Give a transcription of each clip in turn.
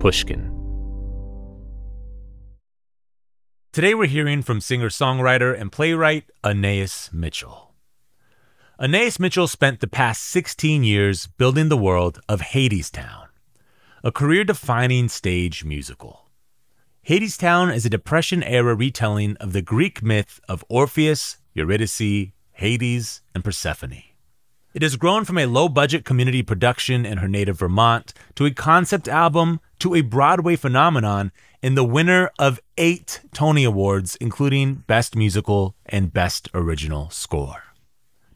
Pushkin. Today we're hearing from singer-songwriter and playwright Anaïs Mitchell. Anaïs Mitchell spent the past 16 years building the world of Hadestown, a career-defining stage musical. Hadestown is a Depression-era retelling of the Greek myth of Orpheus, Eurydice, Hades, and Persephone. It has grown from a low-budget community production in her native Vermont to a concept album to a Broadway phenomenon and the winner of 8 Tony Awards, including Best Musical and Best Original Score.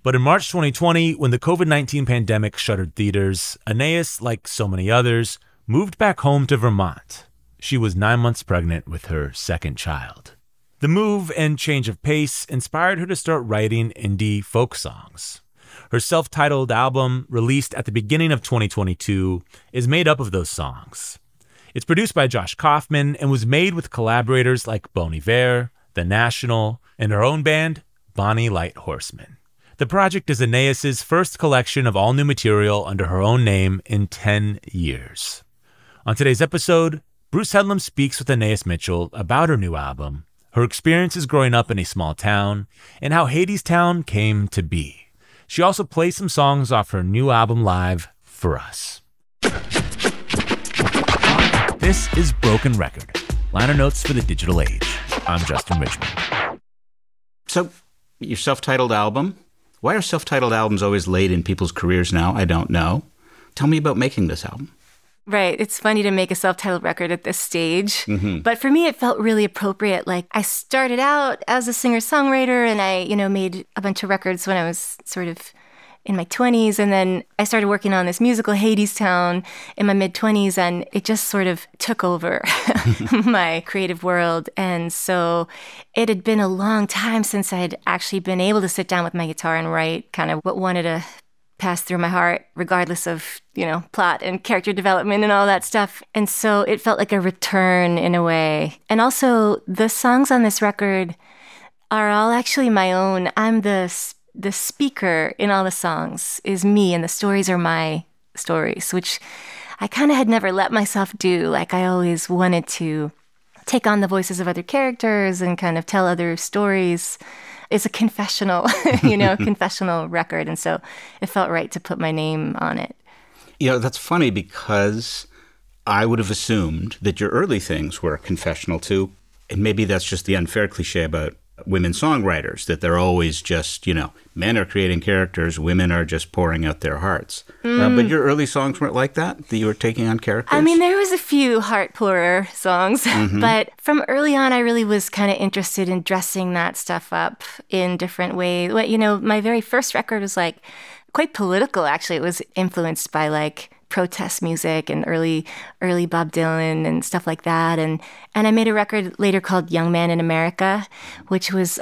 But in March 2020, when the COVID-19 pandemic shuttered theaters, Anaïs, like so many others, moved back home to Vermont. She was 9 months pregnant with her second child. The move and change of pace inspired her to start writing indie folk songs. Her self-titled album, released at the beginning of 2022, is made up of those songs. It's produced by Josh Kaufman and was made with collaborators like Bon Iver, The National, and her own band, Bonny Light Horseman. The project is Anaïs's first collection of all new material under her own name in 10 years. On today's episode, Bruce Headlam speaks with Anaïs Mitchell about her new album, her experiences growing up in a small town, and how Hadestown came to be. She also plays some songs off her new album live for us. This is Broken Record, liner notes for the digital age. I'm Justin Richmond. So, your self-titled album. Why are self-titled albums always late in people's careers now? I don't know. Tell me about making this album. Right. It's funny to make a self-titled record at this stage. Mm-hmm. But for me, it felt really appropriate. Like, I started out as a singer-songwriter and I, made a bunch of records when I was sort of in my 20s. And then I started working on this musical, Hadestown, in my mid-20s. And it just sort of took over my creative world. And so it had been a long time since I'd actually been able to sit down with my guitar and write kind of what wanted to pass through my heart, regardless of, plot and character development and all that stuff. And so it felt like a return in a way. And also, the songs on this record are all actually my own. I'm the speaker in all the songs is me, and the stories are my stories, which I kind of had never let myself do. Like, I always wanted to take on the voices of other characters and kind of tell other stories. It's a confessional, confessional record. And so it felt right to put my name on it. That's funny because I would have assumed that your early things were confessional too. And maybe that's just the unfair cliche about women songwriters, that they're always just, men are creating characters, women are just pouring out their hearts. But your early songs weren't like that you were taking on characters? I mean, there was a few heart pourer songs, but from early on, I really was kind of interested in dressing that stuff up in different ways. My very first record was quite political, actually. It was influenced by protest music and early Bob Dylan and stuff like that. And I made a record later called Young Man in America, which was,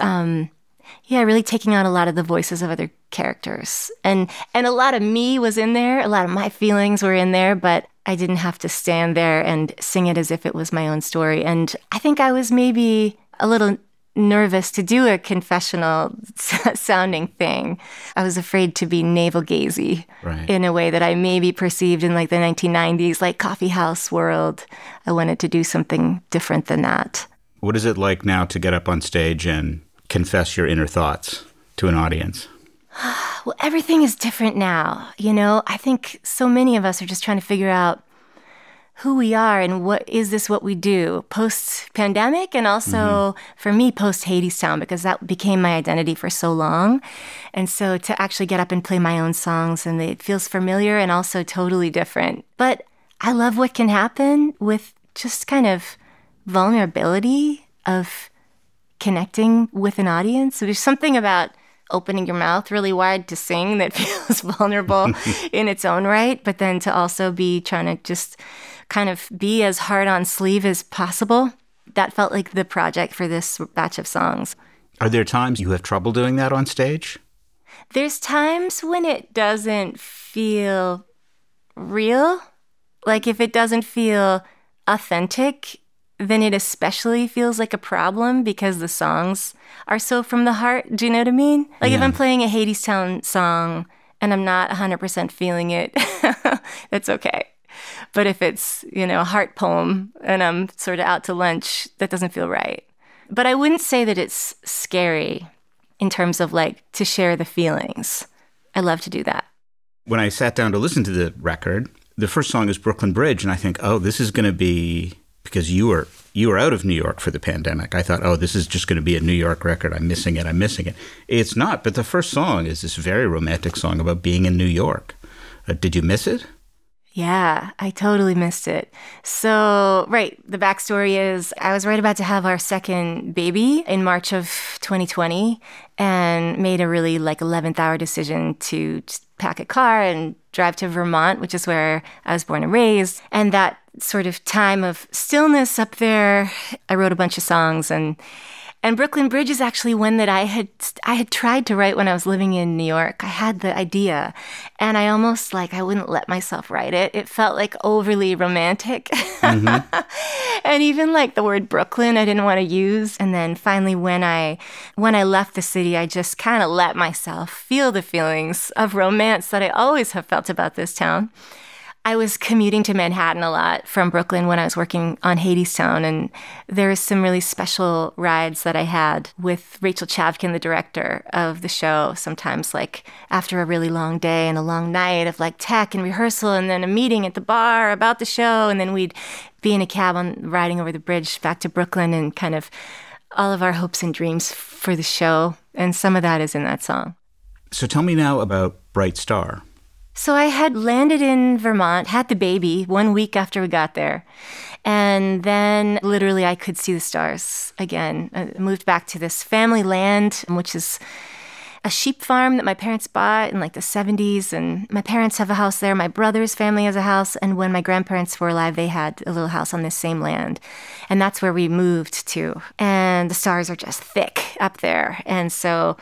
really taking on a lot of the voices of other characters. And a lot of me was in there. A lot of my feelings were in there, but I didn't have to stand there and sing it as if it was my own story. And I think I was maybe a little nervous to do a confessional sounding thing. I was afraid to be navel-gazy in a way that I maybe perceived in the 1990s, coffee house world. I wanted to do something different than that. What is it like now to get up on stage and confess your inner thoughts to an audience? Well, everything is different now. I think so many of us are just trying to figure out who we are and what we do post-pandemic, and also for me post-Hadestown, because that became my identity for so long. And so to actually get up and play my own songs, and it feels familiar and also totally different. But I love what can happen with just kind of vulnerability of connecting with an audience. So there's something about opening your mouth really wide to sing that feels vulnerable in its own right, but then to also be trying to just kind of be as hard on sleeve as possible. That felt like the project for this batch of songs. Are there times you have trouble doing that on stage? There's times when it doesn't feel real. If it doesn't feel authentic, then it especially feels like a problem because the songs are so from the heart. Do you know what I mean? If I'm playing a Hadestown song and I'm not 100% feeling it, that's okay. But if it's, a heart poem and I'm sort of out to lunch, that doesn't feel right. But I wouldn't say that it's scary in terms of like to share the feelings. I love to do that. When I sat down to listen to the record, the first song is Brooklyn Bridge, and I think, oh, this is going to be, because you were out of New York for the pandemic. I thought, oh, this is just going to be a New York record. I'm missing it. It's not, but the first song is this very romantic song about being in New York. Did you miss it? Yeah, I totally missed it. So, right, the backstory is I was right about to have our second baby in March of 2020 and made a really 11th hour decision to just pack a car and drive to Vermont, which is where I was born and raised. And that sort of time of stillness up there, I wrote a bunch of songs, and Brooklyn Bridge is actually one that I had tried to write when I was living in New York. I had the idea, and I almost I wouldn't let myself write it. It felt overly romantic. Mm-hmm. And even the word Brooklyn, I didn't want to use. And then finally, when I left the city, I just kind of let myself feel the feelings of romance that I always have felt about this town. I was commuting to Manhattan a lot from Brooklyn when I was working on Hadestown, and there was some really special rides that I had with Rachel Chavkin, the director of the show, sometimes after a really long day and a long night of tech and rehearsal and then a meeting at the bar about the show, and then we'd be in a cab riding over the bridge back to Brooklyn and kind of all of our hopes and dreams for the show, and some of that is in that song. So tell me now about Bright Star. So I had landed in Vermont, had the baby 1 week after we got there. And then literally I could see the stars again. I moved back to this family land, which is a sheep farm that my parents bought in the 70s. And my parents have a house there. My brother's family has a house. And when my grandparents were alive, they had a little house on this same land. And that's where we moved to. And the stars are just thick up there. And so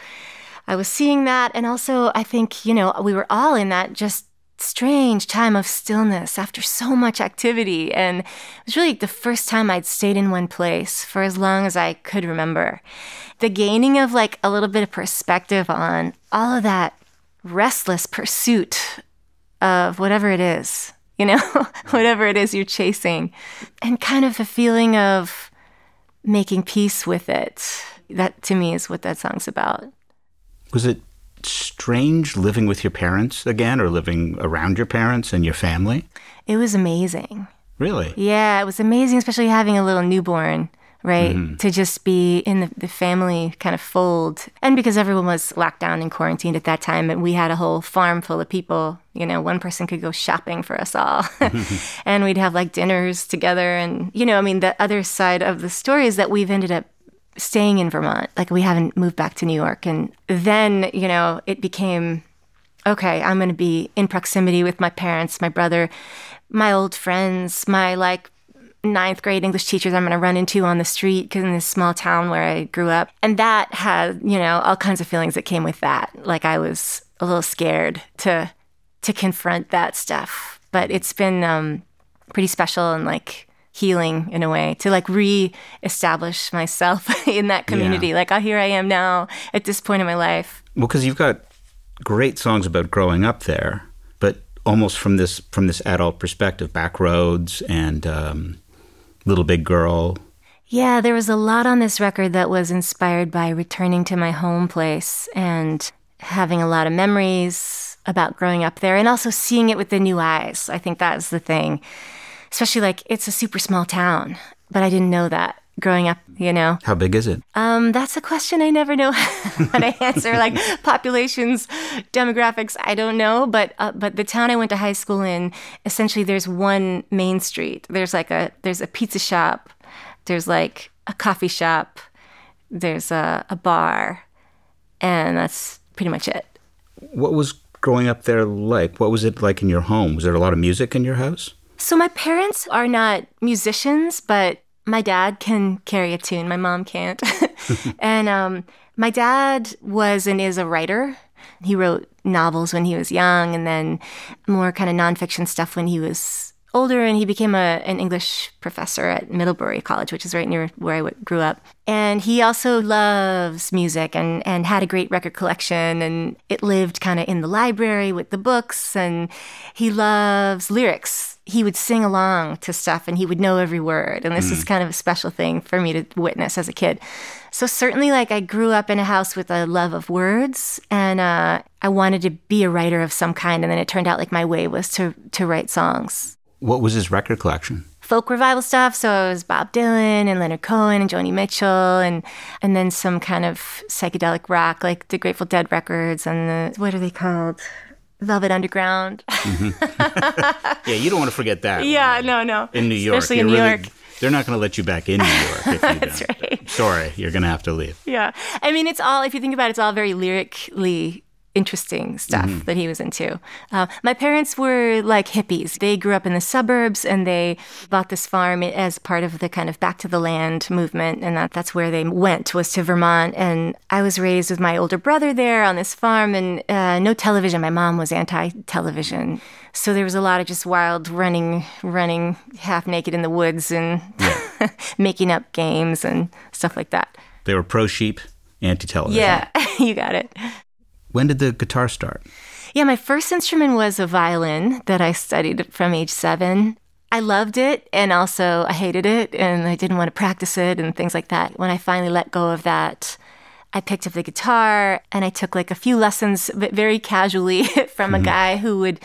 I was seeing that, and also I think, we were all in that just strange time of stillness after so much activity, and it was really the first time I'd stayed in one place for as long as I could remember. The gaining of a little bit of perspective on all of that restless pursuit of whatever it is, whatever it is you're chasing, and kind of a feeling of making peace with it. That, to me, is what that song's about. Was it strange living with your parents again, or living around your parents and your family? It was amazing. Really? Yeah, it was amazing, especially having a little newborn, right? Mm-hmm. To just be in the family kind of fold. And because everyone was locked down and quarantined at that time, and we had a whole farm full of people, one person could go shopping for us all. And we'd have dinners together. And, the other side of the story is that we've ended up staying in Vermont. We haven't moved back to New York. And then, it became, okay, I'm going to be in proximity with my parents, my brother, my old friends, my ninth grade English teachers I'm going to run into on the street, because in this small town where I grew up. And that had, all kinds of feelings that came with that. I was a little scared to confront that stuff. But it's been pretty special and healing in a way to re-establish myself in that community. Yeah. Here I am now at this point in my life. Well, because you've got great songs about growing up there, but almost from this adult perspective, Backroads and Little Big Girl. Yeah, there was a lot on this record that was inspired by returning to my home place and having a lot of memories about growing up there, and also seeing it with the new eyes. I think that's the thing. Especially it's a super small town, but I didn't know that growing up, How big is it? That's a question I never know how to answer. Populations, demographics, I don't know. But the town I went to high school in, essentially there's one main street. There's there's a pizza shop. There's a coffee shop. There's a bar. And that's pretty much it. What was growing up there like? What was it like in your home? Was there a lot of music in your house? So my parents are not musicians, but my dad can carry a tune. My mom can't. And my dad was and is a writer. He wrote novels when he was young, and then more kind of nonfiction stuff when he was older, and he became an English professor at Middlebury College, which is right near where I grew up. And he also loves music and had a great record collection, and it lived kind of in the library with the books, and he loves lyrics. He would sing along to stuff, and he would know every word. And this is kind of a special thing for me to witness as a kid. So certainly, like, I grew up in a house with a love of words, and I wanted to be a writer of some kind. And then it turned out like my way was to write songs. What was his record collection? Folk revival stuff. So it was Bob Dylan and Leonard Cohen and Joni Mitchell, and then some kind of psychedelic rock, like the Grateful Dead records and what are they called? Velvet Underground. Yeah, you don't want to forget that. Yeah, no. In New York. Especially in New York. They're not going to let you back in New York if you That's don't. right. Sorry, you're going to have to leave. Yeah. I mean, it's all, if you think about it, it's all very lyrically interesting stuff that he was into. My parents were like hippies. They grew up in the suburbs, and they bought this farm as part of the kind of back to the land movement. And that's where they went, was to Vermont. And I was raised with my older brother there on this farm, and no television. My mom was anti-television. So there was a lot of just wild running half naked in the woods and making up games and stuff like that. They were pro-sheep, anti-television. Yeah, you got it. When did the guitar start? Yeah, my first instrument was a violin that I studied from age 7. I loved it, and also I hated it, and I didn't want to practice it and things like that. When I finally let go of that, I picked up the guitar, and I took like a few lessons, but very casually from a guy who would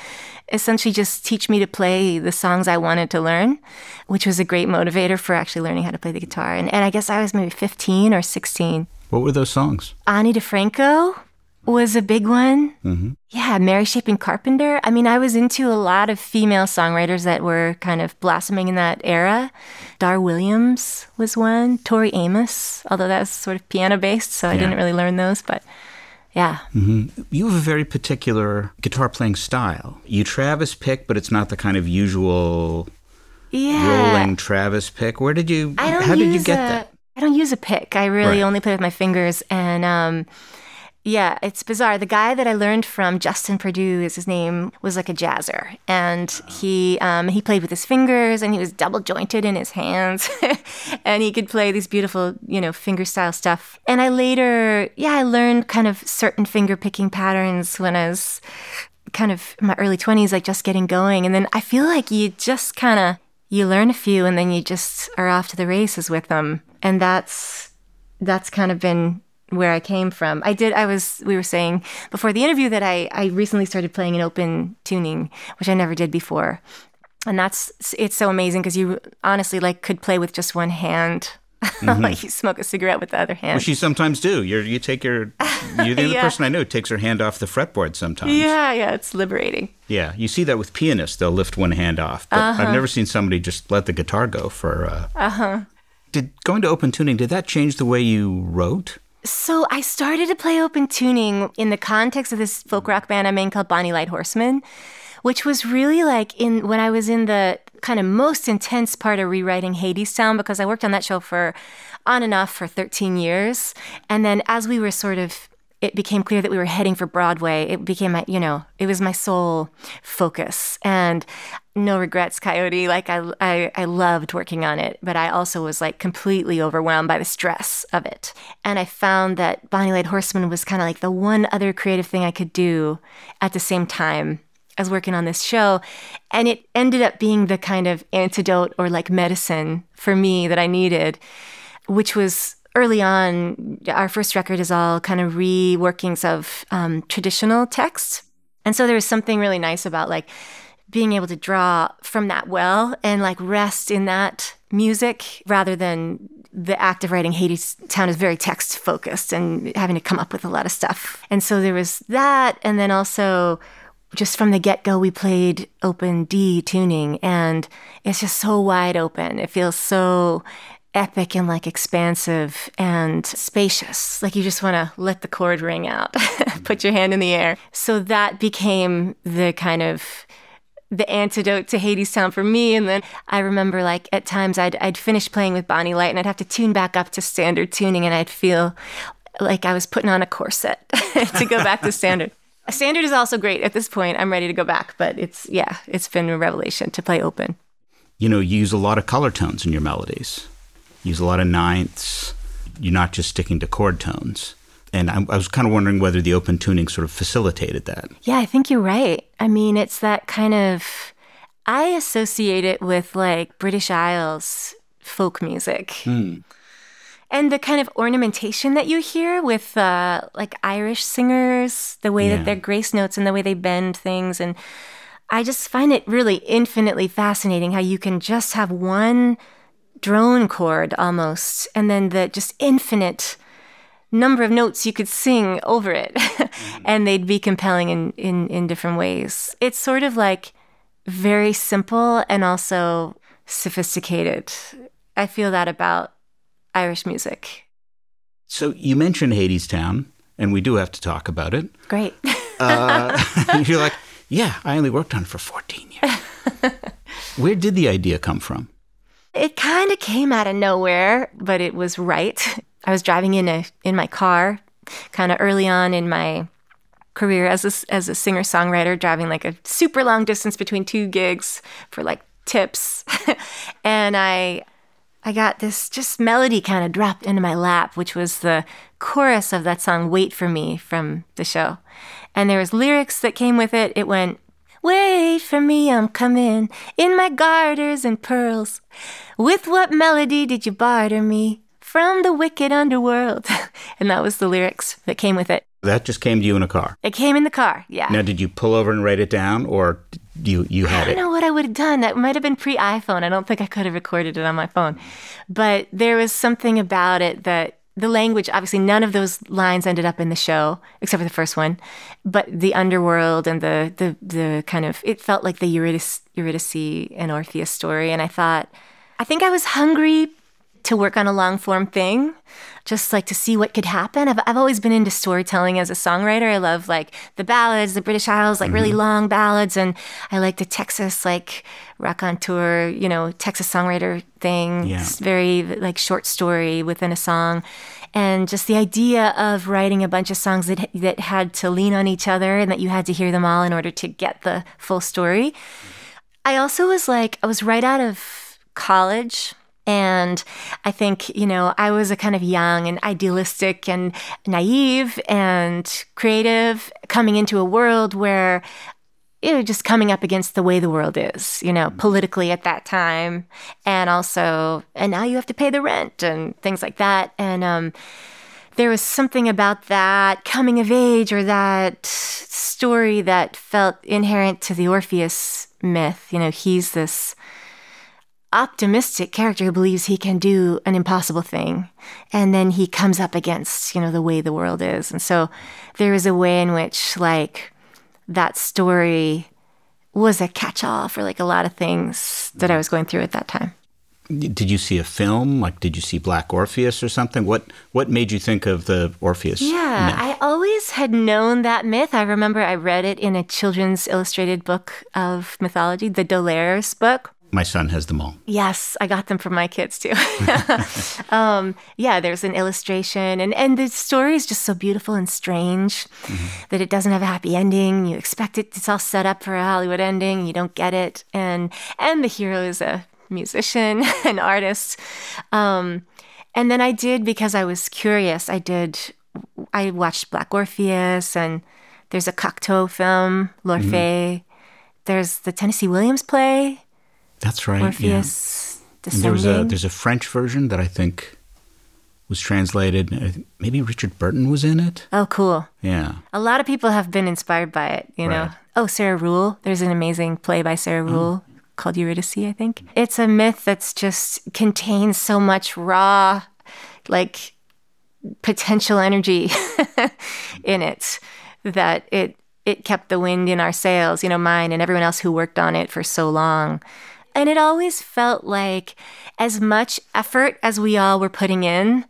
essentially just teach me to play the songs I wanted to learn, which was a great motivator for actually learning how to play the guitar. And I guess I was maybe 15 or 16. What were those songs? Ani DeFranco was a big one. Yeah, Mary Shaping Carpenter. I mean, I was into a lot of female songwriters that were kind of blossoming in that era. Dar Williams was one. Tori Amos, although that was sort of piano-based, so I didn't really learn those, but yeah. You have a very particular guitar playing style. You Travis pick, but it's not the kind of usual rolling Travis pick. How did you get that? I don't use a pick. I really only play with my fingers, and yeah, it's bizarre. The guy that I learned from, Justin Perdue is his name, was like a jazzer. And he played with his fingers, and he was double jointed in his hands. And he could play these beautiful, finger style stuff. And I later, I learned kind of certain finger picking patterns when I was kind of in my early 20s, like just getting going. And then I feel like you just you learn a few, and then you just are off to the races with them. And that's kind of been where I came from. We were saying before the interview that I recently started playing in open tuning, which I never did before. And it's so amazing because you honestly could play with just one hand. Like you smoke a cigarette with the other hand. Which you sometimes do. You're the other person I know who takes her hand off the fretboard sometimes. Yeah, it's liberating. Yeah, you see that with pianists. They'll lift one hand off. But I've never seen somebody just let the guitar go for... Did going to open tuning, did that change the way you wrote? So I started to play open tuning in the context of this folk rock band I'm in called Bonny Light Horseman, which was really when I was in the kind of most intense part of rewriting Hadestown, because I worked on that show on and off for 13 years. And then as we were it became clear that we were heading for Broadway. It became it was my sole focus. And no regrets, Coyote. I loved working on it, but I also was completely overwhelmed by the stress of it. And I found that Bonny Light Horseman was kind of the one other creative thing I could do at the same time as working on this show. And it ended up being the kind of antidote or medicine for me that I needed, which was early on. Our first record is all kind of reworkings of traditional text. And so there was something really nice about being able to draw from that well and rest in that music rather than the act of writing Hadestown is very text focused and having to come up with a lot of stuff. And so there was that. And then also just from the get-go, we played open D tuning, and it's just so wide open. It feels so epic and expansive and spacious. You just want to let the chord ring out, put your hand in the air. So that became the kind of the antidote to Hadestown for me. And then I remember at times I'd finish playing with Bonny Light and I'd have to tune back up to standard tuning, and I'd feel like I was putting on a corset to go back to standard. Standard is also great. At this point, I'm ready to go back, but it's been a revelation to play open. You know, you use a lot of color tones in your melodies. You use a lot of ninths. You're not just sticking to chord tones. And I was kind of wondering whether the open tuning sort of facilitated that. Yeah, I think you're right. I mean, it's that kind of, I associate it with like British Isles folk music. And the kind of ornamentation that you hear with like Irish singers, the way that their grace notes and the way they bend things. And I just find it really infinitely fascinating how you can just have one drone chord almost, and then the just infinite number of notes you could sing over it. And they'd be compelling in different ways. It's sort of like very simple and also sophisticated. I feel that about Irish music. So you mentioned Hadestown, and we do have to talk about it. Great. You're like, yeah, I only worked on it for 14 years. Where did the idea come from? It kind of came out of nowhere, but it was right. I was driving in my car kind of early on in my career as a singer-songwriter, driving like a super long distance between two gigs for like tips. And I got this just melody kind of dropped into my lap, which was the chorus of that song, Wait For Me, from the show. And there was lyrics that came with it. It went, wait for me, I'm coming, in my garters and pearls. With what melody did you barter me from the wicked underworld? And that was the lyrics that came with it. That just came to you in a car? It came in the car, yeah. Now, did you pull over and write it down, or you had it? I don't know what I would have done. That might have been pre-iPhone. I don't think I could have recorded it on my phone. But there was something about it that the language, obviously none of those lines ended up in the show, except for the first one. But the underworld and the kind of, it felt like the Eurydice and Orpheus story. And I think I was hungry to work on a long form thing, just like to see what could happen. I've always been into storytelling as a songwriter. I love like the ballads, the British Isles, like really long ballads. And I like the Texas, like raconteur, Texas songwriter thing. Yeah. It's very like short story within a song. And just the idea of writing a bunch of songs that had to lean on each other and that you had to hear them all in order to get the full story. I also was like, I was right out of college. And I think, I was a kind of young and idealistic and naive and creative coming into a world where, just coming up against the way the world is, politically at that time. And also, and now you have to pay the rent and things like that. And there was something about that coming of age or that story that felt inherent to the Orpheus myth. He's this optimistic character who believes he can do an impossible thing. And then he comes up against, the way the world is. And so there is a way in which, like, that story was a catch-all for, like, a lot of things that I was going through at that time. Did you see a film? Like, did you see Black Orpheus or something? What made you think of the Orpheus myth? I always had known that myth. I remember I read it in a children's illustrated book of mythology, the D'Aulaire's book. My son has them all. Yes, I got them from my kids too. There's an illustration and the story is just so beautiful and strange that it doesn't have a happy ending. You expect it, it's all set up for a Hollywood ending. You don't get it. And the hero is a musician, an artist. And then I did, because I was curious, I watched Black Orpheus, and there's a Cocteau film, L'Orphée. There's the Tennessee Williams play. That's right. Orpheus descending. And there's a French version that I think was translated. Maybe Richard Burton was in it. Oh, cool. Yeah. A lot of people have been inspired by it, know. Right. Oh, Sarah Ruhl. There's an amazing play by Sarah Ruhl called Eurydice, I think. It's a myth that's just contains so much raw, like, potential energy in it that it kept the wind in our sails, mine and everyone else who worked on it for so long. And it always felt like as much effort as we all were putting in,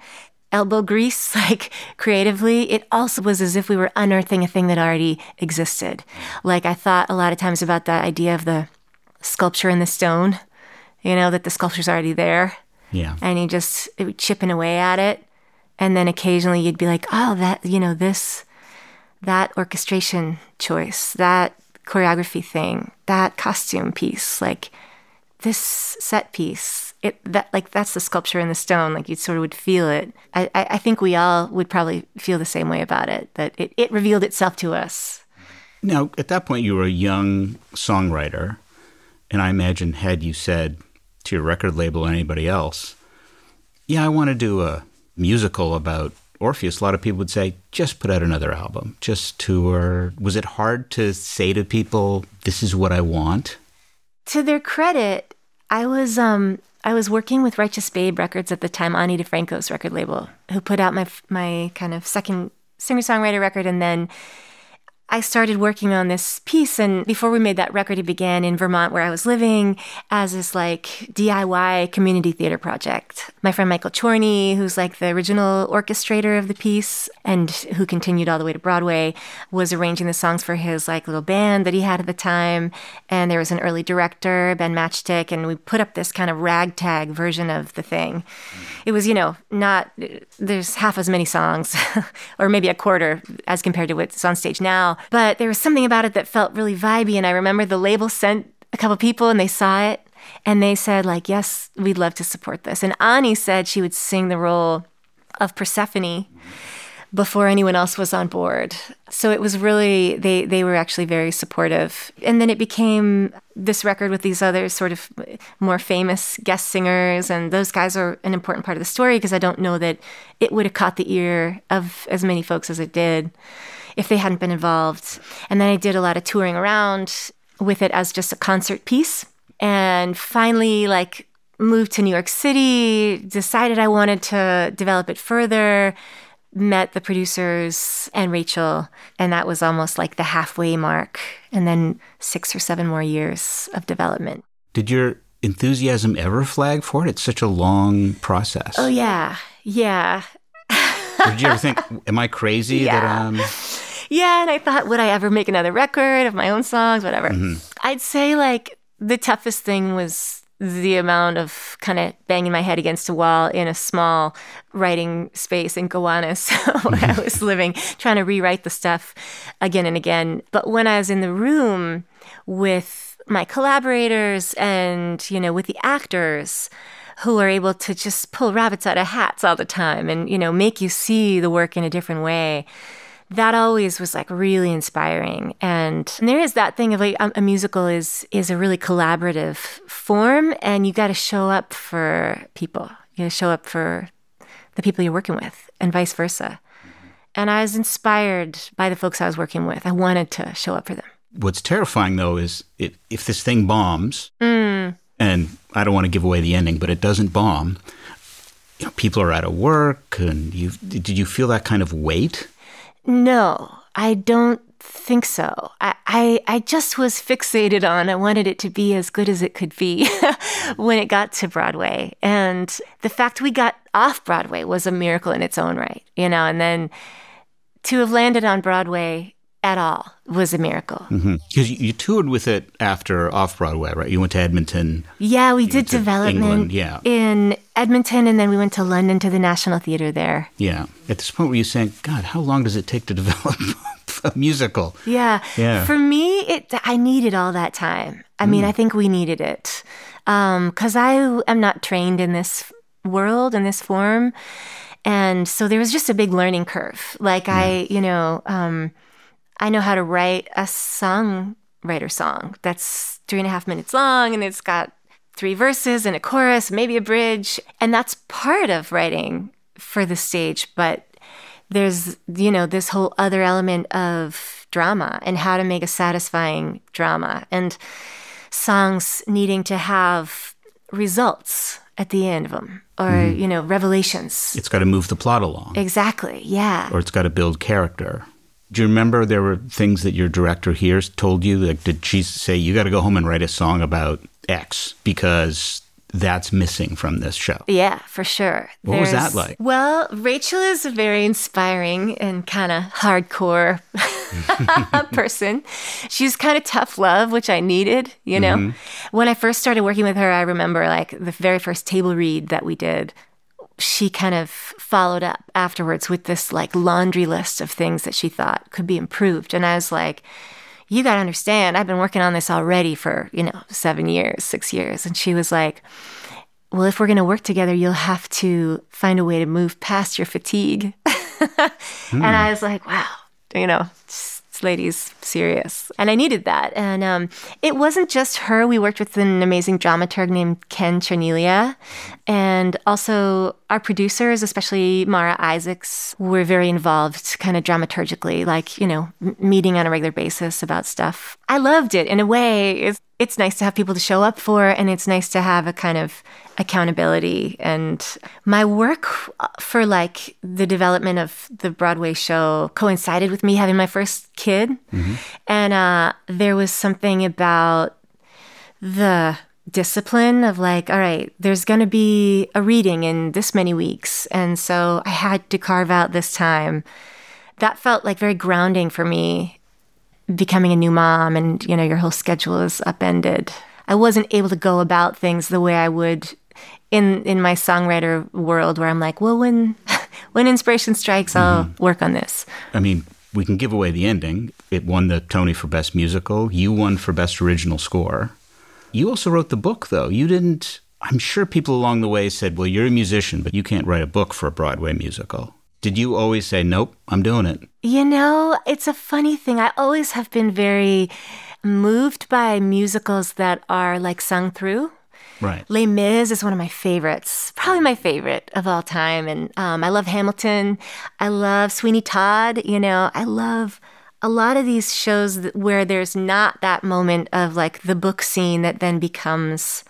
elbow grease, like creatively, it also was as if we were unearthing a thing that already existed. Like I thought a lot of times about that idea of the sculpture in the stone, that the sculpture's already there. Yeah. And you just chipping away at it. And then occasionally you'd be like, oh, that, that orchestration choice, that choreography thing, that costume piece, like this set piece, that's the sculpture in the stone. Like you sort of would feel it. I think we all would probably feel the same way about it, that it revealed itself to us. Now, at that point, you were a young songwriter, and I imagine had you said to your record label or anybody else, yeah, I want to do a musical about Orpheus, a lot of people would say, just put out another album, just tour. Was it hard to say to people, this is what I want? To their credit, I was working with Righteous Babe Records at the time, Ani DeFranco's record label, who put out my kind of second singer-songwriter record, and then I started working on this piece, and before we made that record, it began in Vermont, where I was living, as this like DIY community theater project. My friend Michael Chorney, who's like the original orchestrator of the piece and who continued all the way to Broadway, was arranging the songs for his like little band that he had at the time. And there was an early director, Ben Matchstick, and we put up this kind of ragtag version of the thing. It was, there's half as many songs, or maybe a quarter as compared to what's on stage now. But there was something about it that felt really vibey. And I remember the label sent a couple people and they saw it and they said, like, yes, we'd love to support this. And Ani said she would sing the role of Persephone before anyone else was on board. So it was really, they were actually very supportive. And then it became this record with these other sort of more famous guest singers. And those guys are an important part of the story because I don't know that it would have caught the ear of as many folks as it did if they hadn't been involved. And then I did a lot of touring around with it as just a concert piece. And finally, like, moved to New York City, decided I wanted to develop it further, met the producers and Rachel, and that was almost like the halfway mark. And then 6 or 7 more years of development. Did your enthusiasm ever flag for it? It's such a long process. Oh, yeah. Yeah. Did you ever think, am I crazy that I'm... Yeah, and I thought, would I ever make another record of my own songs, whatever. Mm-hmm. I'd say, like, the toughest thing was the amount of kind of banging my head against a wall in a small writing space in Gowanus where I was living, trying to rewrite the stuff again and again. But when I was in the room with my collaborators and, with the actors who are able to just pull rabbits out of hats all the time and, make you see the work in a different way, that always was like really inspiring. And there is that thing of like a musical is a really collaborative form, and you got to show up for people. You got to show up for the people you're working with and vice versa. And I was inspired by the folks I was working with. I wanted to show up for them. What's terrifying, though, is if this thing bombs, and I don't want to give away the ending, but it doesn't bomb, people are out of work, and did you feel that kind of weight? No, I don't think so. I just was fixated on, I wanted it to be as good as it could be when it got to Broadway. And the fact we got off Broadway was a miracle in its own right, and then to have landed on Broadway at all was a miracle. Because you toured with it after off-Broadway, right? You went to Edmonton. Yeah, we did development England, in Edmonton, and then we went to London to the National Theatre there. Yeah. At this point were you saying, God, how long does it take to develop a musical? Yeah. For me, I needed all that time. I mean, I think we needed it. Because I am not trained in this world, in this form. And so there was just a big learning curve. Like I know how to write a songwriter song that's 3.5 minutes long, and it's got 3 verses and a chorus, maybe a bridge. And that's part of writing for the stage. But there's, this whole other element of drama and how to make a satisfying drama, and songs needing to have results at the end of them, or, revelations. It's got to move the plot along. Exactly, yeah. Or it's got to build character. Do you remember there were things that your director here told you? Like, did she say, you got to go home and write a song about X because that's missing from this show? Yeah, for sure. What was that like? Well, Rachel is a very inspiring and kind of hardcore person. She's kind of tough love, which I needed, When I first started working with her, I remember like the very first table read that we did she kind of followed up afterwards with this like laundry list of things that she thought could be improved. And I was like, you got to understand, I've been working on this already for, 7 years, 6 years. And she was like, well, if we're going to work together, you'll have to find a way to move past your fatigue. And I was like, wow, this lady's serious. And I needed that. And it wasn't just her. We worked with an amazing dramaturg named Ken Cernelia. And also our producers, especially Mara Isaacs, were very involved kind of dramaturgically, like, meeting on a regular basis about stuff. I loved it. In a way, it's nice to have people to show up for, and it's nice to have a kind of accountability. And my work for like the development of the Broadway show coincided with me having my first kid. Mm-hmm. And there was something about the discipline of like, all right, there's going to be a reading in this many weeks. And so I had to carve out this time. That felt like very grounding for me, becoming a new mom, and, your whole schedule is upended. I wasn't able to go about things the way I would in my songwriter world, where I'm like, well, when inspiration strikes, I'll work on this. I mean, we can give away the ending. It won the Tony for Best Musical. You won for Best Original Score. You also wrote the book, though. You didn't. I'm sure people along the way said, well, you're a musician, but you can't write a book for a Broadway musical. Did you always say, nope, I'm doing it? It's a funny thing. I always have been very moved by musicals that are like sung through. Right. Les Mis is one of my favorites, probably my favorite of all time. And I love Hamilton. I love Sweeney Todd. I love a lot of these shows where there's not that moment of like the book scene that then becomes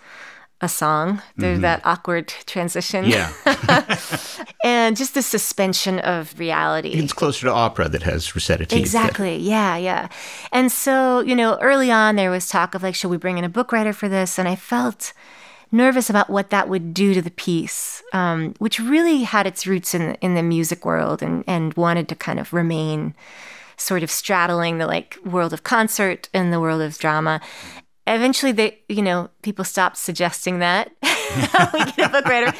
a song. There's that awkward transition. Yeah. And just the suspension of reality. It's closer to opera that has recitative. Exactly. Yeah. And so, early on there was talk of like, should we bring in a book writer for this? And I felt nervous about what that would do to the piece, which really had its roots in the music world and wanted to kind of remain sort of straddling the like world of concert and the world of drama. Eventually, people stopped suggesting that we get a book writer.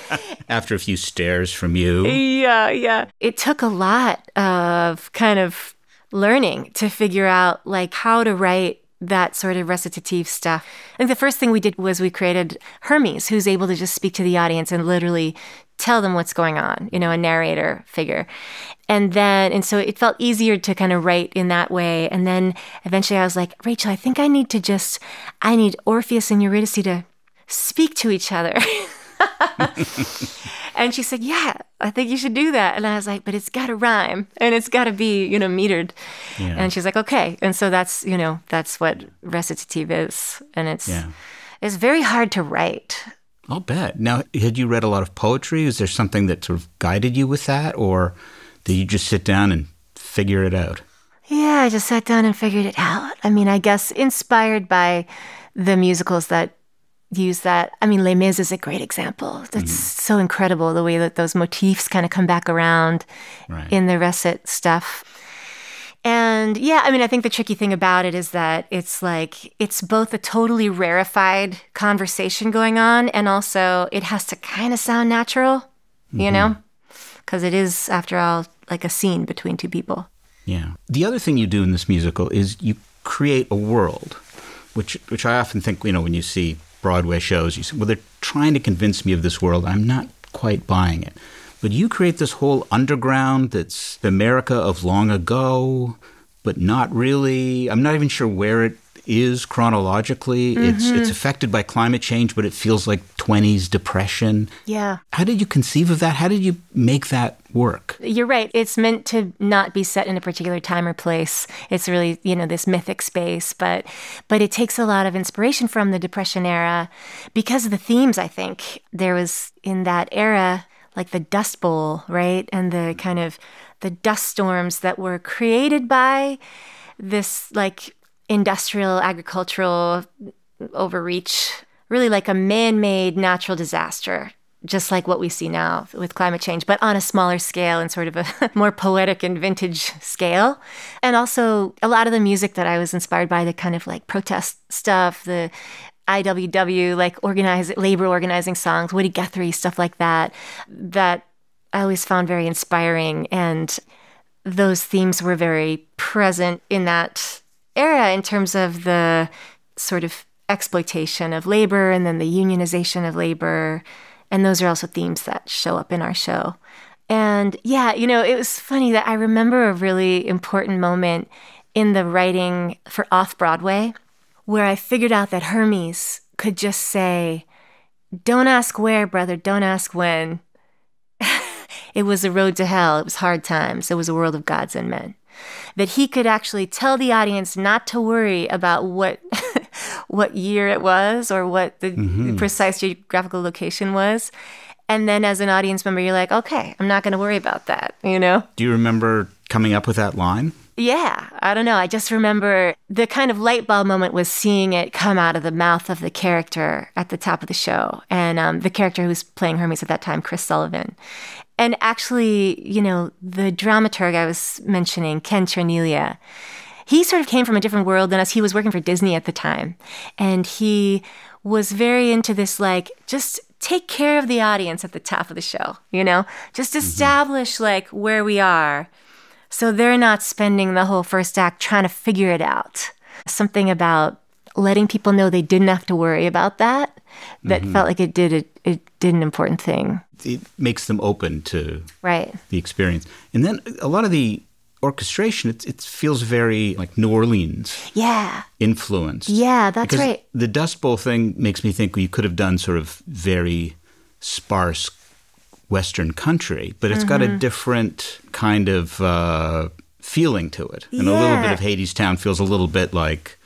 After a few stares from you. Yeah. It took a lot of kind of learning to figure out like how to write that sort of recitative stuff. I think the first thing we did was we created Hermes, who's able to just speak to the audience and literally tell them what's going on, a narrator figure. And so it felt easier to kind of write in that way. And then eventually I was like, Rachel, I think I need Orpheus and Eurydice to speak to each other. And she said, yeah, I think you should do that. And I was like, but it's got to rhyme and it's got to be, metered. Yeah. And she's like, okay. And so that's what recitative is. And it's very hard to write. I'll bet. Now, had you read a lot of poetry? Is there something that sort of guided you with that? Or did you just sit down and figure it out? Yeah, I just sat down and figured it out. I mean, I guess inspired by the musicals that use that. I mean, Les Mis is a great example. That's so incredible, the way that those motifs kind of come back around in the recit stuff. And yeah, I mean, I think the tricky thing about it is that it's both a totally rarefied conversation going on, and also it has to kind of sound natural, because it is, after all, like a scene between two people. Yeah. The other thing you do in this musical is you create a world, which I often think, when you see Broadway shows, you say, well, they're trying to convince me of this world. I'm not quite buying it. But you create this whole underground that's the America of long ago, but not really. I'm not even sure where it is chronologically. It's affected by climate change, but it feels like 20s depression. Yeah. How did you conceive of that? How did you make that work? You're right. It's meant to not be set in a particular time or place. It's really, this mythic space, but it takes a lot of inspiration from the Depression era because of the themes, I think. There was in that era, like the Dust Bowl, right? And the kind of the dust storms that were created by this like industrial, agricultural overreach, really like a man-made natural disaster, just like what we see now with climate change, but on a smaller scale and sort of a more poetic and vintage scale. And also a lot of the music that I was inspired by, the kind of like protest stuff, IWW, like labor organizing songs, Woody Guthrie, stuff like that, that I always found very inspiring. And those themes were very present in that era in terms of the sort of exploitation of labor and then the unionization of labor. And those are also themes that show up in our show. And yeah, it was funny that I remember a really important moment in the writing for Off-Broadway where I figured out that Hermes could just say, "Don't ask where, brother, don't ask when." It was a road to hell. It was hard times. It was a world of gods and men. That he could actually tell the audience not to worry about what what year it was or what the precise geographical location was. And then as an audience member, you're like, okay, I'm not going to worry about that, Do you remember coming up with that line? Yeah, I don't know. I just remember the kind of light bulb moment was seeing it come out of the mouth of the character at the top of the show. And the character who was playing Hermes at that time, Chris Sullivan. And actually, the dramaturg I was mentioning, Ken Cernelia, he sort of came from a different world than us. He was working for Disney at the time. And he was very into this, like, just take care of the audience at the top of the show, Just establish, like, where we are so they're not spending the whole first act trying to figure it out. Something about letting people know they didn't have to worry about that felt like it did an important thing. It makes them open to right. the experience. And then a lot of the orchestration, it feels very like New Orleans influenced. Yeah, that's because right. The Dust Bowl thing makes me think you could have done sort of very sparse Western country, but it's got a different kind of feeling to it. And a little bit of Hadestown feels a little bit like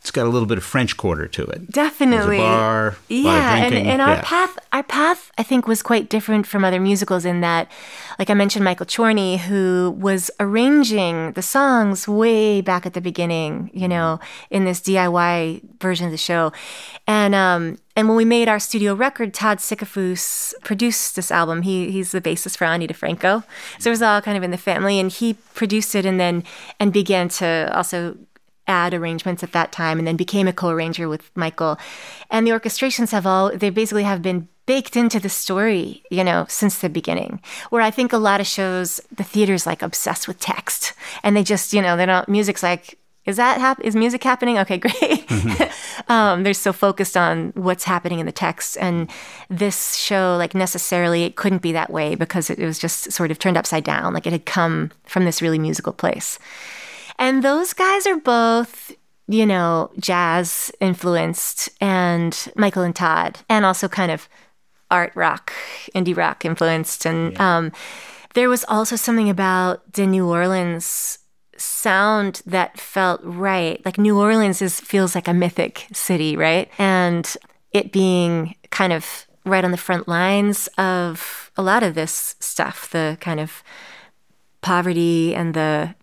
it's got a little bit of French Quarter to it. Definitely. There's a bar, a lot of drinking. And our path, I think, was quite different from other musicals in that, like I mentioned, Michael Chorney, who was arranging the songs way back at the beginning, in this DIY version of the show. And when we made our studio record, Todd Sikafus produced this album. He's the bassist for Ani DeFranco. So it was all kind of in the family, and he produced it and began to also add arrangements at that time, and then became a co-arranger with Michael. And the orchestrations they basically have been baked into the story, since the beginning. Where I think a lot of shows, the theater's like obsessed with text, and they just, they don't. Music's like, is music happening? Okay, great. They're so focused on what's happening in the text, and this show, like necessarily, it couldn't be that way because it was just sort of turned upside down. Like it had come from this really musical place. And those guys are both, jazz influenced, and Michael and Todd, and also kind of art rock, indie rock influenced. And there was also something about the New Orleans sound that felt right. Like New Orleans feels like a mythic city, right? And it being kind of right on the front lines of a lot of this stuff, the kind of poverty and the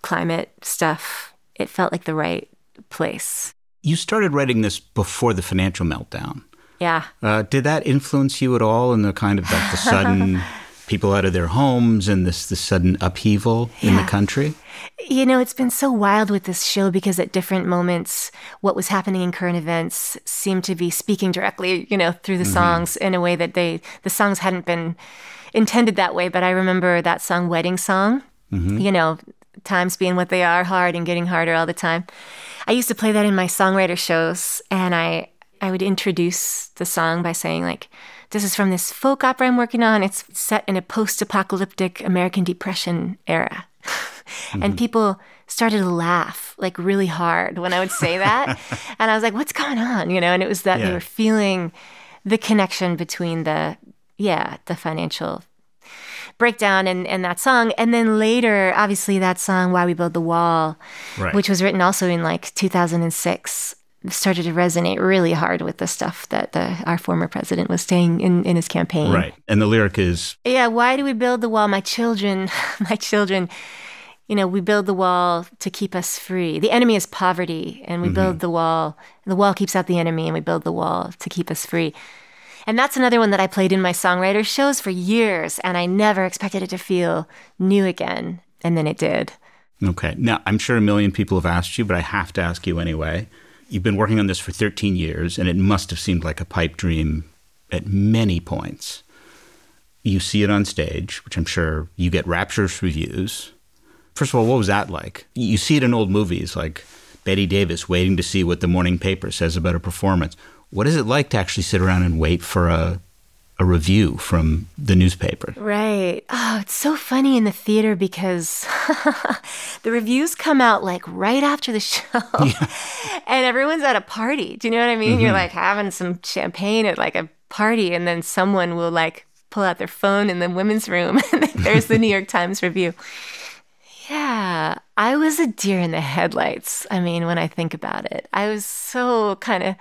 climate stuff, it felt like the right place. You started writing this before the financial meltdown. Yeah. Did that influence you at all in the kind of like the sudden people out of their homes and this sudden upheaval in the country? It's been so wild with this show because at different moments, what was happening in current events seemed to be speaking directly, through the songs in a way that the songs hadn't been intended that way. But I remember that song, Wedding Song, times being what they are, hard and getting harder all the time. I used to play that in my songwriter shows, and I would introduce the song by saying, like, this is from this folk opera I'm working on. It's set in a post-apocalyptic American Depression era. And people started to laugh, like, really hard when I would say that. And I was like, what's going on? And it was that they were feeling the connection between the financial breakdown and that song. And then later, obviously, that song, Why We Build the Wall, which was written also in like 2006, started to resonate really hard with the stuff that our former president was saying in his campaign. Right. And the lyric is, why do we build the wall? My children, we build the wall to keep us free. The enemy is poverty, and we build the wall. The wall keeps out the enemy, and we build the wall to keep us free. And that's another one that I played in my songwriter shows for years, and I never expected it to feel new again, and then it did. Okay. Now, I'm sure a million people have asked you, but I have to ask you anyway. You've been working on this for 13 years, and it must have seemed like a pipe dream at many points. You see it on stage, which I'm sure you get rapturous reviews. First of all, what was that like? You see it in old movies like Bette Davis waiting to see what the morning paper says about a performance. What is it like to actually sit around and wait for a review from the newspaper? Right. Oh, it's so funny in the theater because the reviews come out like right after the show. Yeah. And everyone's at a party. Do you know what I mean? Mm-hmm. You're like having some champagne at like a party, and then someone will like pull out their phone in the women's room and there's the New York Times review. Yeah, I was a deer in the headlights. I mean, when I think about it, I was so kind of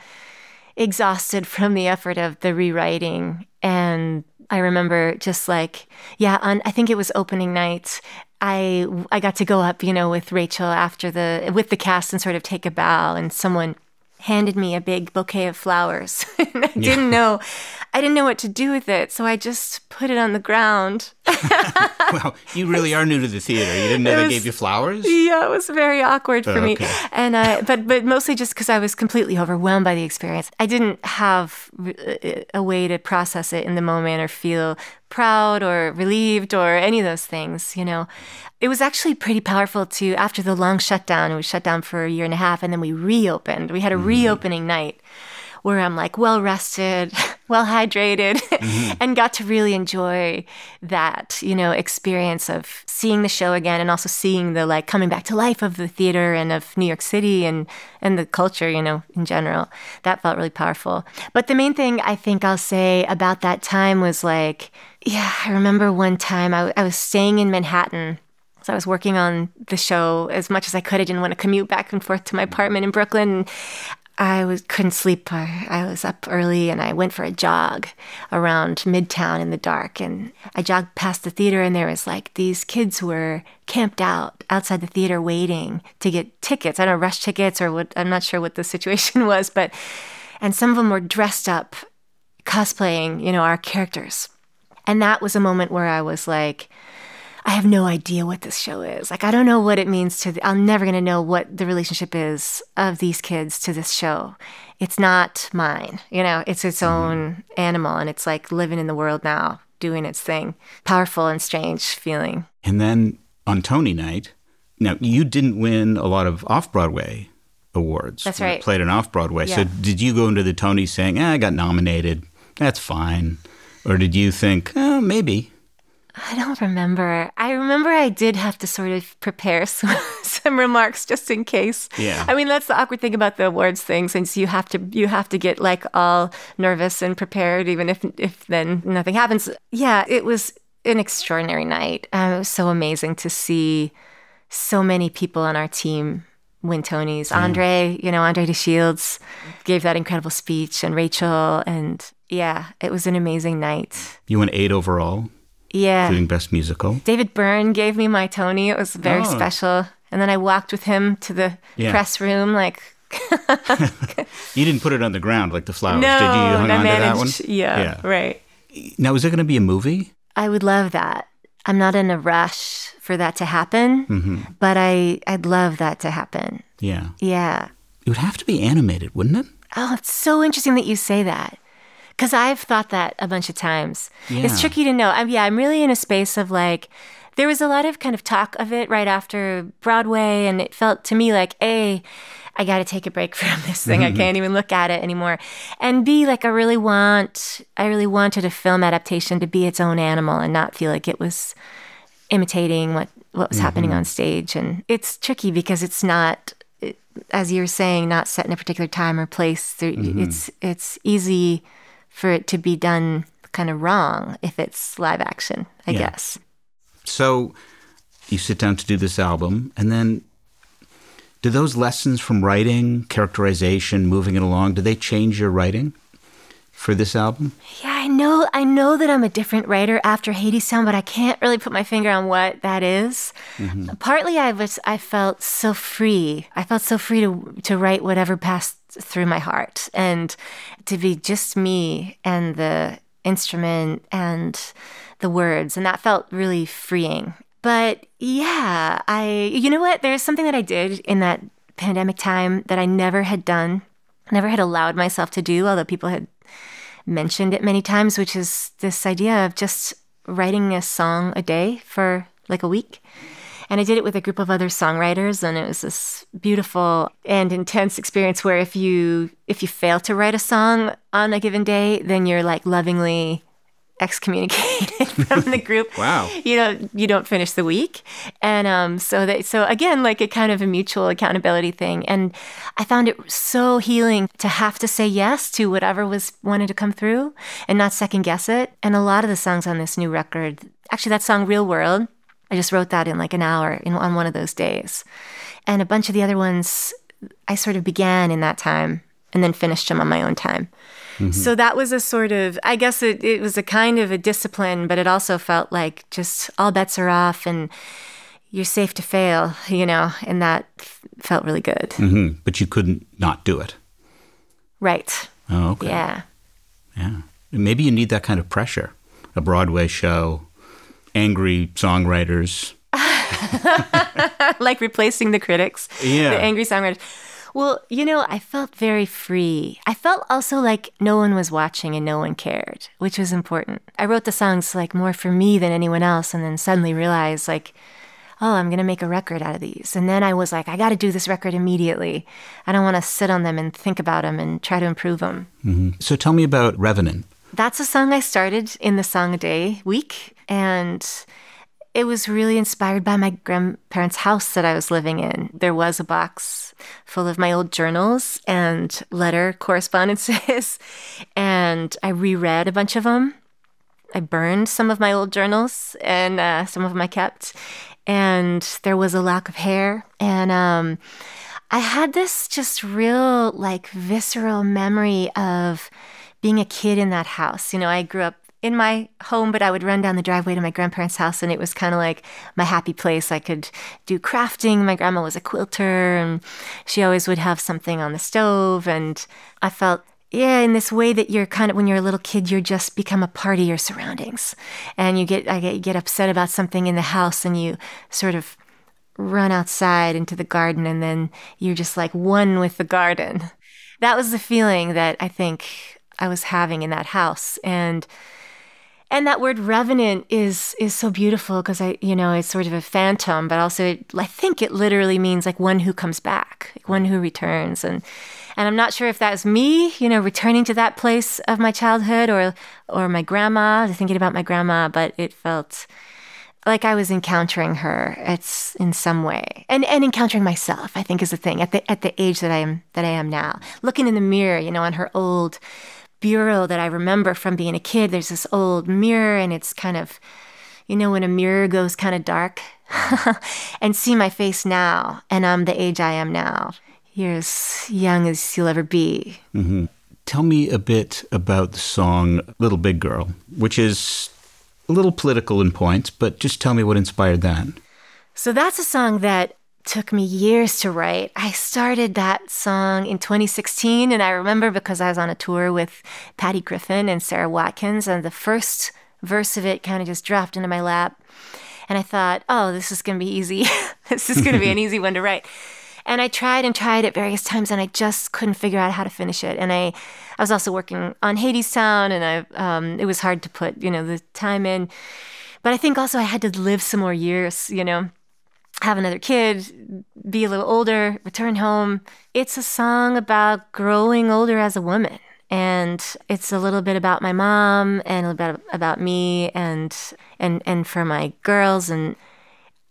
exhausted from the effort of the rewriting. And I remember just like, I think it was opening night. I got to go up, with Rachel with the cast and sort of take a bow, and someone handed me a big bouquet of flowers. And I didn't know what to do with it, so I just put it on the ground. Well, you really are new to the theater. You didn't know they gave you flowers? Yeah, it was very awkward for me. And but mostly just because I was completely overwhelmed by the experience. I didn't have a way to process it in the moment or feel proud or relieved or any of those things, It was actually pretty powerful too. After the long shutdown, we shut down for a year and a half, and then we reopened. We had a reopening night where I'm like well rested, well hydrated, and got to really enjoy that, experience of seeing the show again, and also seeing the like coming back to life of the theater and of New York City and the culture, in general. That felt really powerful. But the main thing I think I'll say about that time was like, I remember one time I was staying in Manhattan. So I was working on the show as much as I could. I didn't want to commute back and forth to my apartment in Brooklyn. I couldn't sleep. I was up early, and I went for a jog around Midtown in the dark. And I jogged past the theater, and there was like these kids who were camped out outside the theater waiting to get tickets. I don't know, rush tickets or what. I'm not sure what the situation was, and some of them were dressed up, cosplaying, our characters. And that was a moment where I was like, I have no idea what this show is. Like, I don't know what it means I'm never going to know what the relationship is of these kids to this show. It's not mine, it's its own animal, and it's like living in the world now, doing its thing. Powerful and strange feeling. And then on Tony night, now you didn't win a lot of off-Broadway awards. That's right. You played an off-Broadway. Yeah. So did you go into the Tonys saying, I got nominated, that's fine? Or did you think, oh, maybe? I don't remember. I remember I did have to sort of prepare some remarks just in case. Yeah. I mean, that's the awkward thing about the awards thing, since you have to get like all nervous and prepared, even if then nothing happens. Yeah, it was an extraordinary night. It was so amazing to see so many people on our team win Tonys. Yeah. Andre DeShields gave that incredible speech, and Rachel, and it was an amazing night. You won 8 overall. Yeah. Including Best Musical. David Byrne gave me my Tony. It was very special. And then I walked with him to the press room, like... You didn't put it on the ground like the flowers, no, did you? You hung on to that one? Yeah, right. Now, is there going to be a movie? I would love that. I'm not in a rush for that to happen, but I'd love that to happen. Yeah. Yeah. It would have to be animated, wouldn't it? Oh, it's so interesting that you say that. Because I've thought that a bunch of times. Yeah. It's tricky to know. I'm really in a space of like, there was a lot of kind of talk of it right after Broadway, and it felt to me like, A, I got to take a break from this thing. I can't even look at it anymore. And B, like I really wanted a film adaptation to be its own animal and not feel like it was imitating what was happening on stage. And it's tricky because it's not, as you're saying, not set in a particular time or place. It's easy for it to be done kind of wrong if it's live action, I guess. So you sit down to do this album, and then do those lessons from writing, characterization, moving it along, do they change your writing for this album? Yeah, I know that I'm a different writer after Hadestown, but I can't really put my finger on what that is. Partly I felt so free. I felt so free to write whatever passed through my heart, and to be just me and the instrument and the words, and that felt really freeing. But yeah, you know what? There's something that I did in that pandemic time that I never had done, never had allowed myself to do, although people had mentioned it many times, which is this idea of just writing a song a day for like a week. And I did it with a group of other songwriters, and it was this beautiful and intense experience where if you fail to write a song on a given day, then you're like lovingly excommunicated from the group. Wow. You don't finish the week. And so again, like a kind of a mutual accountability thing. And I found it so healing to have to say yes to whatever wanted to come through and not second guess it. And a lot of the songs on this new record, actually that song Real World, I just wrote that in like an hour on one of those days. And a bunch of the other ones I sort of began in that time and then finished them on my own time. Mm-hmm. So that was a sort of, I guess it was a kind of a discipline, but it also felt like just all bets are off and you're safe to fail, and that felt really good. Mm-hmm. But you couldn't not do it. Right. Oh, okay. Yeah. Yeah. Maybe you need that kind of pressure. A Broadway show, angry songwriters. Like replacing the critics. Yeah. The angry songwriters. Well, I felt very free. I felt also like no one was watching and no one cared, which was important. I wrote the songs like more for me than anyone else, and then suddenly realized like, oh, I'm going to make a record out of these. And then I was like, I got to do this record immediately. I don't want to sit on them and think about them and try to improve them. Mm-hmm. So tell me about Revenant. That's a song I started in the Song a Day week, and it was really inspired by my grandparents' house that I was living in. There was a box full of my old journals and letter correspondences, and I reread a bunch of them. I burned some of my old journals, and some of them I kept. And there was a lock of hair, and I had this just real, like, visceral memory of being a kid in that house. I grew up in my home, but I would run down the driveway to my grandparents' house, and it was kind of like my happy place. I could do crafting. My grandma was a quilter, and she always would have something on the stove. And I felt, in this way that you're kind of, when you're a little kid, you're just become a part of your surroundings. And you get upset about something in the house, and you sort of run outside into the garden, and then you're just like one with the garden. That was the feeling that I think I was having in that house. And that word revenant is so beautiful because it's sort of a phantom, but also I think it literally means like one who comes back, like one who returns. And I'm not sure if that was me, returning to that place of my childhood or my grandma, thinking about my grandma, but it felt like I was encountering her. It's in some way, and encountering myself, I think, is the thing at the age that I am now. Looking in the mirror, on her old bureau that I remember from being a kid. There's this old mirror, and it's kind of, when a mirror goes kind of dark, and see my face now, and I'm the age I am now. You're as young as you'll ever be. Mm-hmm. Tell me a bit about the song Little Big Girl, which is a little political in points, but just tell me what inspired that. So that's a song that took me years to write. I started that song in 2016, and I remember because I was on a tour with Patty Griffin and Sarah Watkins, and the first verse of it kind of just dropped into my lap. And I thought, oh, this is going to be easy. This is going to be an easy one to write. And I tried at various times, and I just couldn't figure out how to finish it. And I was also working on Hadestown, and it was hard to put, the time in. But I think also I had to live some more years, have another kid, be a little older, return home. It's a song about growing older as a woman. And it's a little bit about my mom and a little bit about me and for my girls. And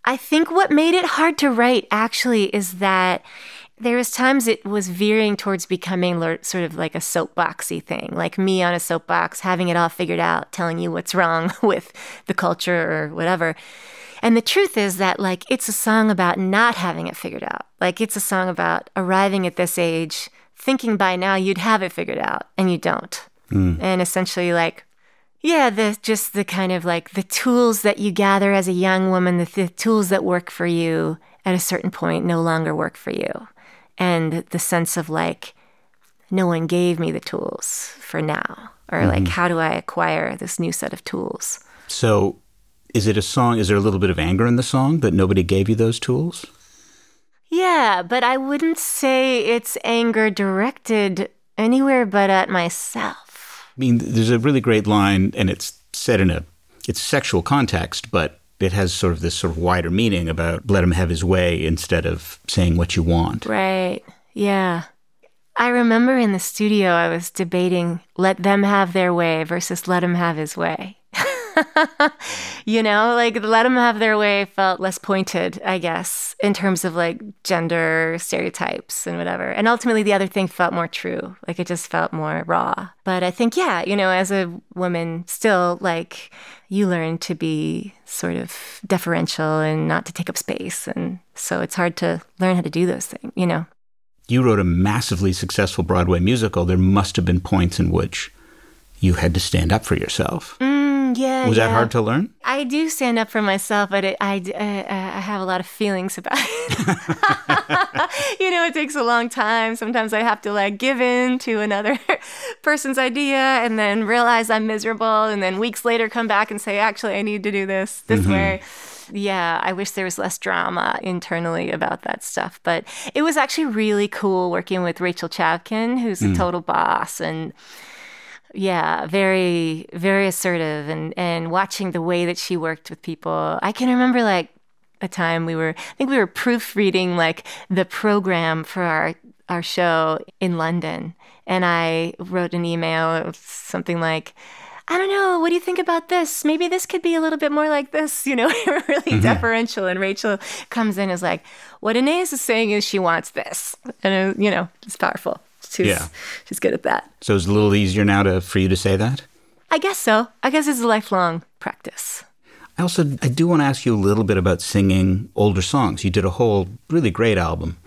I think what made it hard to write actually is that there was times it was veering towards becoming sort of like a soapboxy thing, like me on a soapbox, having it all figured out, telling you what's wrong with the culture or whatever. And the truth is that, like, it's a song about not having it figured out. Like, it's a song about arriving at this age, thinking by now you'd have it figured out, and you don't. And essentially, like, the kind of, like, the tools that you gather as a young woman, the tools that work for you at a certain point no longer work for you. And the sense of, like, no one gave me the tools for now. Or, like, how do I acquire this new set of tools? So is it a song, is there a little bit of anger in the song that nobody gave you those tools? Yeah, but I wouldn't say it's anger directed anywhere but at myself. I mean, there's a really great line, and it's said in it's sexual context, but it has sort of this sort of wider meaning about let him have his way instead of saying what you want. Right. Yeah. I remember in the studio I was debating let them have their way versus let him have his way. Like let them have their way felt less pointed, I guess, in terms of like gender stereotypes and whatever. And ultimately the other thing felt more true. Like it just felt more raw. But I think, as a woman still, like you learn to be sort of deferential and not to take up space. And so it's hard to learn how to do those things, You wrote a massively successful Broadway musical. There must have been points in which you had to stand up for yourself. Yeah. Was that hard to learn? I do stand up for myself, but I have a lot of feelings about it. It takes a long time. Sometimes I have to like give in to another person's idea and then realize I'm miserable and then weeks later come back and say, actually, I need to do this way. Yeah, I wish there was less drama internally about that stuff. But it was actually really cool working with Rachel Chavkin, who's a total boss and yeah, very, very assertive and watching the way that she worked with people. I can remember like a time I think we were proofreading like the program for our show in London. And I wrote an email, something like, I don't know, what do you think about this? Maybe this could be a little bit more like this, really deferential. And Rachel comes in and is like, what Anaïs is saying is she wants this. And, it's powerful. She's good at that. So it's a little easier now for you to say that? I guess so. I guess it's a lifelong practice. I do want to ask you a little bit about singing older songs. You did a whole really great album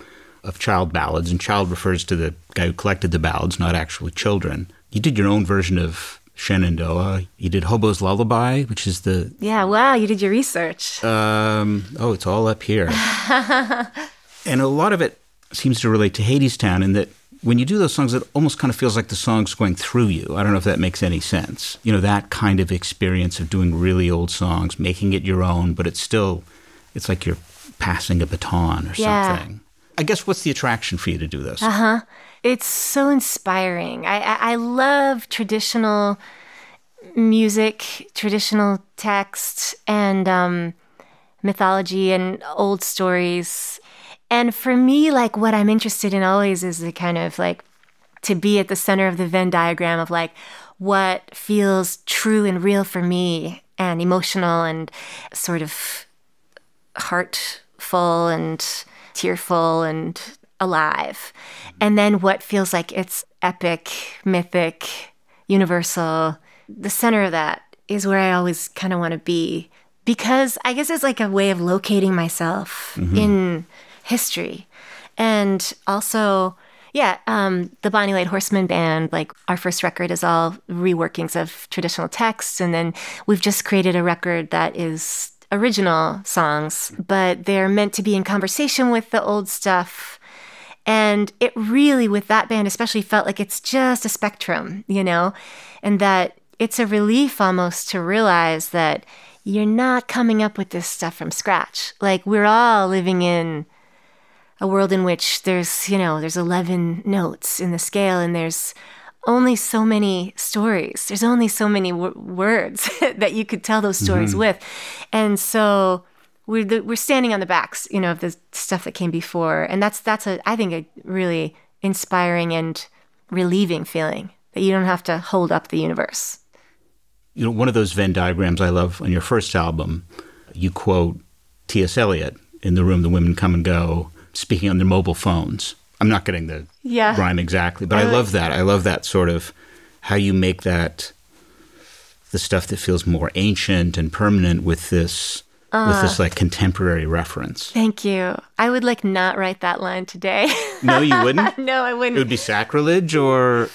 of child ballads, and child refers to the guy who collected the ballads, not actually children. You did your own version of Shenandoah. You did Hobo's Lullaby, which is the... Yeah, wow, you did your research. It's all up here. And a lot of it seems to relate to Hadestown in that when you do those songs, it almost kind of feels like the song's going through you. I don't know if that makes any sense. That kind of experience of doing really old songs, making it your own, but it's like you're passing a baton or something. I guess what's the attraction for you to do those? It's so inspiring. I love traditional music, traditional text, and mythology and old stories. And for me, like what I'm interested in always is the kind of like to be at the center of the Venn diagram of like what feels true and real for me and emotional and sort of heartful and tearful and alive. And then what feels like it's epic, mythic, universal. The center of that is where I always kind of want to be because I guess it's like a way of locating myself in history. And also, the Bonny Light Horseman band, like our first record is all reworkings of traditional texts. And then we've just created a record that is original songs, but they're meant to be in conversation with the old stuff. And it really, with that band especially, felt like it's just a spectrum, and that it's a relief almost to realize that you're not coming up with this stuff from scratch. Like we're all living in a world in which there's 11 notes in the scale and there's only so many stories. There's only so many words that you could tell those stories with. And so we're standing on the backs, of the stuff that came before. And that's I think a really inspiring and relieving feeling that you don't have to hold up the universe. One of those Venn diagrams I love on your first album, you quote T.S. Eliot, "In the room the women come and go, speaking on their mobile phones." I'm not getting the rhyme exactly, but I love that. I love that sort of how you make that the stuff that feels more ancient and permanent with this like contemporary reference. Thank you. I would like not write that line today. No, you wouldn't? No, I wouldn't. It would be sacrilege or...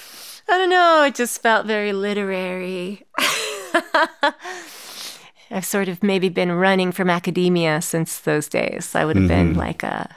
I don't know. It just felt very literary. I've sort of maybe been running from academia since those days. I would have been like an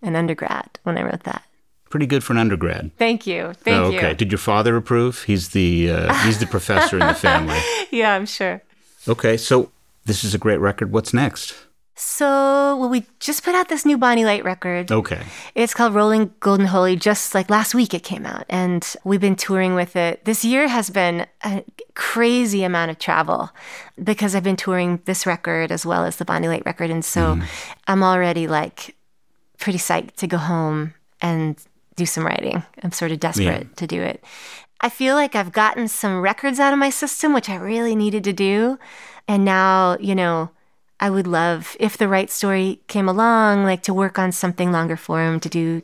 undergrad when I wrote that. Pretty good for an undergrad. Thank you. Thank you. Okay. Did your father approve? He's the professor in the family. Yeah, I'm sure. Okay. So this is a great record. What's next? So, we just put out this new Bonny Light record. Okay. It's called Rolling Golden Holy. Just like last week it came out. And we've been touring with it. This year has been a crazy amount of travel because I've been touring this record as well as the Bonny Light record. And so I'm already like pretty psyched to go home and do some writing. I'm sort of desperate to do it. I feel like I've gotten some records out of my system, which I really needed to do. And now, I would love, if the right story came along, like to work on something longer form, I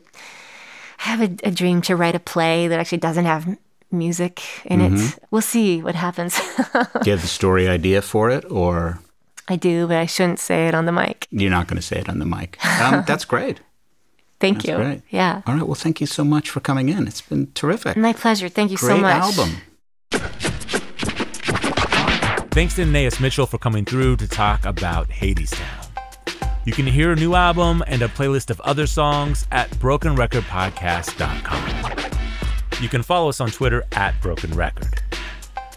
have a dream to write a play that actually doesn't have music in it. We'll see what happens. Do you have the story idea for it, or? I do, but I shouldn't say it on the mic. You're not going to say it on the mic. That's great. Thank you. Great. Yeah. All right. Well, thank you so much for coming in. It's been terrific. My pleasure. Thank you so much. Great album. Thanks to Anaïs Mitchell for coming through to talk about Hadestown. You can hear a new album and a playlist of other songs at brokenrecordpodcast.com. You can follow us on Twitter at Broken Record.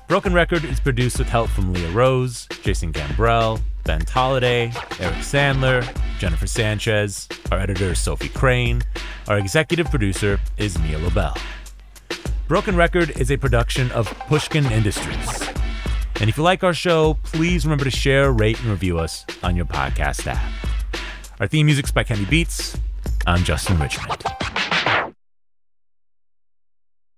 Broken Record is produced with help from Leah Rose, Jason Gambrell, Ben Tolliday, Eric Sandler, Jennifer Sanchez. Our editor is Sophie Crane. Our executive producer is Nia Lobel. Broken Record is a production of Pushkin Industries. And if you like our show, please remember to share, rate, and review us on your podcast app. Our theme music's by Kenny Beats. I'm Justin Richmond.